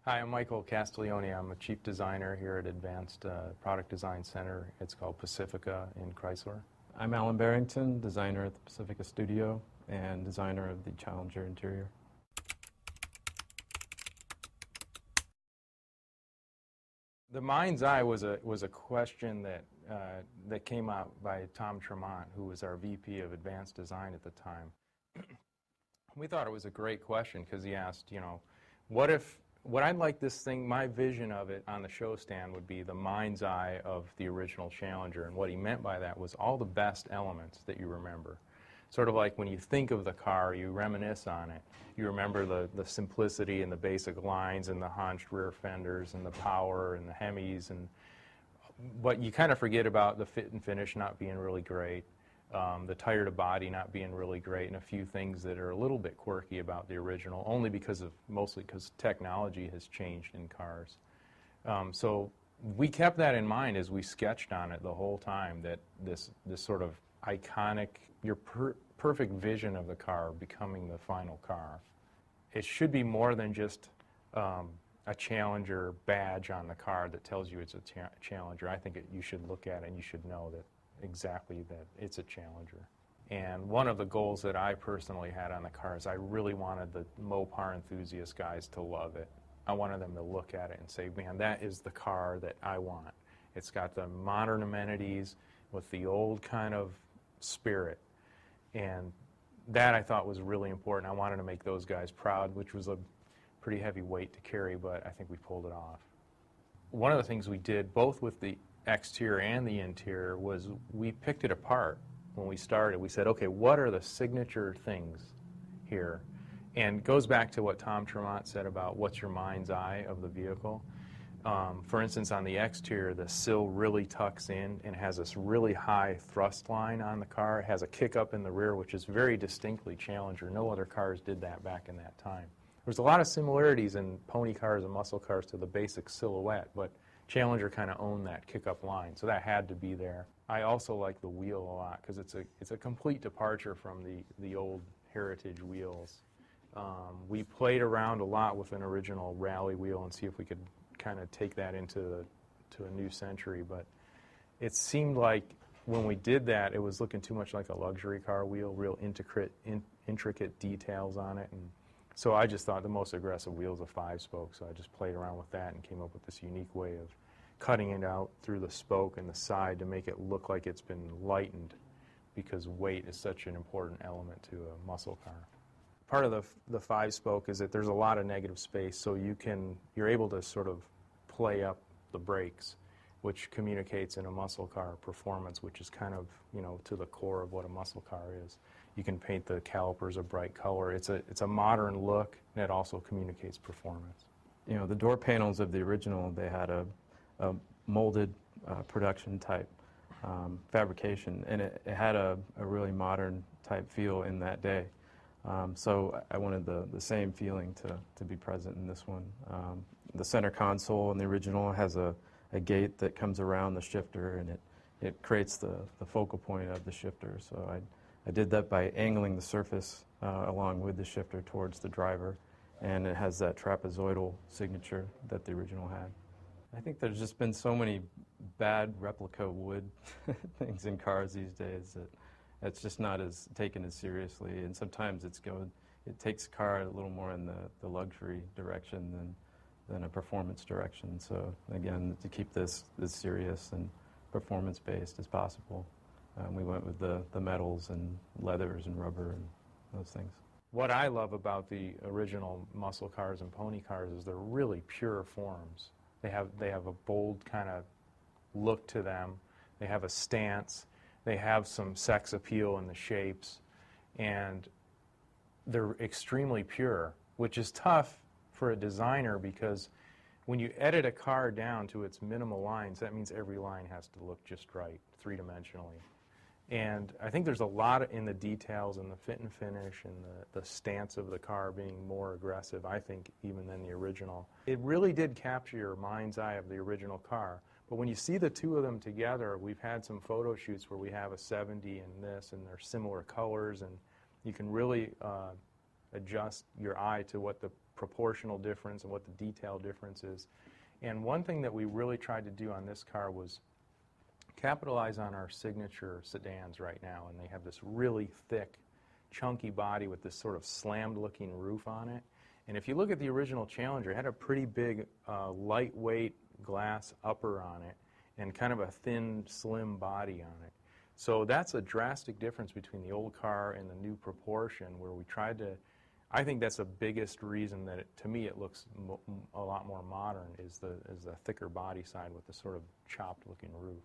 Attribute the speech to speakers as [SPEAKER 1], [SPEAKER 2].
[SPEAKER 1] Hi, I'm Michael Castiglione. I'm a chief designer here at Advanced Product Design Center. It's called Pacifica in Chrysler.
[SPEAKER 2] I'm Alan Barrington, designer at the Pacifica Studio and designer of the Challenger interior.
[SPEAKER 1] The mind's eye was a question that came out by Tom Tremont, who was our VP of Advanced Design at the time. We thought it was a great question because he asked, what I'd like this thing, my vision of it on the show stand would be the mind's eye of the original Challenger. And what he meant by that was all the best elements that you remember. Sort of like when you think of the car, you reminisce on it. You remember the simplicity and the basic lines and the hunched rear fenders and the power and the Hemis. But you kind of forget about the fit and finish not being really great, the tire to body not being really great, and a few things that are a little bit quirky about the original, mostly because technology has changed in cars. So we kept that in mind as we sketched on it the whole time, that this sort of iconic, perfect vision of the car becoming the final car. It should be more than just a Challenger badge on the car that tells you it's a Challenger. I think you should look at it and you should know that exactly that it's a Challenger. And one of the goals that I personally had on the car is I really wanted the Mopar enthusiast guys to love it. I wanted them to look at it and say, man, that is the car that I want. It's got the modern amenities with the old kind of spirit. And that I thought was really important. I wanted to make those guys proud, which was a pretty heavy weight to carry, but I think we pulled it off. One of the things we did, both with the exterior and the interior, was we picked it apart when we started. We said, okay, what are the signature things here? And it goes back to what Tom Tremont said about what's your mind's eye of the vehicle. For instance, on the exterior, the sill really tucks in and has this really high thrust line on the car. It has a kick up in the rear, which is very distinctly Challenger. No other cars did that back in that time. There's a lot of similarities in pony cars and muscle cars to the basic silhouette, but Challenger kind of owned that kick-up line, so that had to be there. I also like the wheel a lot because it's a complete departure from the old heritage wheels. We played around a lot with an original rally wheel and see if we could kind of take that into a new century, but it seemed like when we did that, it was looking too much like a luxury car wheel, real intricate details on it. And so I just thought the most aggressive wheel is a 5-spoke, so I just played around with that and came up with this unique way of cutting it out through the spoke and the side to make it look like it's been lightened, because weight is such an important element to a muscle car. Part of the 5-spoke is that there's a lot of negative space, so you're able to sort of play up the brakes, which communicates in a muscle car performance, which is kind of, to the core of what a muscle car is. You can paint the calipers a bright color. It's a modern look, and it also communicates performance.
[SPEAKER 2] The door panels of the original, they had a molded production type fabrication, and it had a really modern type feel in that day. So I wanted the same feeling to be present in this one. The center console in the original has a gate that comes around the shifter, and it creates the focal point of the shifter. So I did that by angling the surface along with the shifter towards the driver, and it has that trapezoidal signature that the original had. I think there's just been so many bad replica wood things in cars these days that it's just not taken as seriously, and sometimes it takes a car a little more in the luxury direction than a performance direction. So again, to keep this as serious and performance-based as possible, we went with the metals and leathers and rubber and those things.
[SPEAKER 1] What I love about the original muscle cars and pony cars is they're really pure forms. They have a bold kind of look to them. They have a stance. They have some sex appeal in the shapes, and they're extremely pure, which is tough for a designer, because when you edit a car down to its minimal lines, that means every line has to look just right, three-dimensionally. And I think there's a lot in the details and the fit and finish and the stance of the car being more aggressive, I think, even than the original. It really did capture your mind's eye of the original car. But when you see the two of them together, we've had some photo shoots where we have a 70 and this, and they're similar colors, and you can really adjust your eye to what the proportional difference and what the detail difference is. And one thing that we really tried to do on this car was capitalize on our signature sedans right now, and they have this really thick, chunky body with this sort of slammed-looking roof on it. And if you look at the original Challenger, it had a pretty big, lightweight glass upper on it and kind of a thin, slim body on it. So that's a drastic difference between the old car and the new Proportion, where we tried to, I think that's the biggest reason that, to me, it looks a lot more modern, is the thicker body side with the sort of chopped-looking roof.